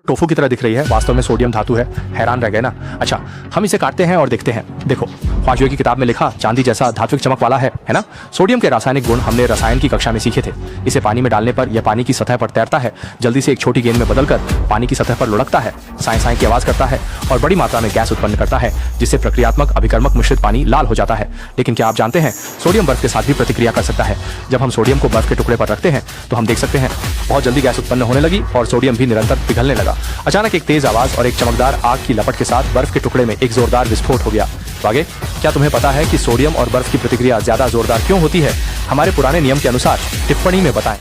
Tofu की तरह दिख रही है, वास्तव में सोडियम धातु है। हैरान रह गए ना? अच्छा, हम इसे काटते हैं और देखते हैं। देखो, ख्वाजों की किताब में लिखा चांदी जैसा धात्विक चमक वाला है ना? सोडियम के रासायनिक गुण हमने रसायन की कक्षा में सीखे थे। इसे पानी में डालने पर यह पानी की सतह पर तैरता है, जल्दी से एक छोटी गेंद में बदलकर पानी की सतह पर लुढ़कता है, साए साए की आवाज करता है और बड़ी मात्रा में गैस उत्पन्न करता है, जिससे प्रक्रियात्मक अभिकर्मक मिश्रित पानी लाल हो जाता है। लेकिन क्या आप जानते हैं, सोडियम बर्फ के साथ भी प्रतिक्रिया कर सकता है। जब हम सोडियम को बर्फ के टुकड़े पर रखते हैं तो हम देख सकते हैं बहुत जल्दी गैस उत्पन्न होने लगी और सोडियम भी निरंतर पिघलने लगा। अचानक एक तेज आवाज और एक चमकदार आग की लपट के साथ बर्फ के टुकड़े में एक जोरदार विस्फोट हो गया। तो आगे क्या तुम्हें पता है कि सोडियम और बर्फ की प्रतिक्रिया ज्यादा जोरदार क्यों होती है? हमारे पुराने नियम के अनुसार टिप्पणी में बताएं।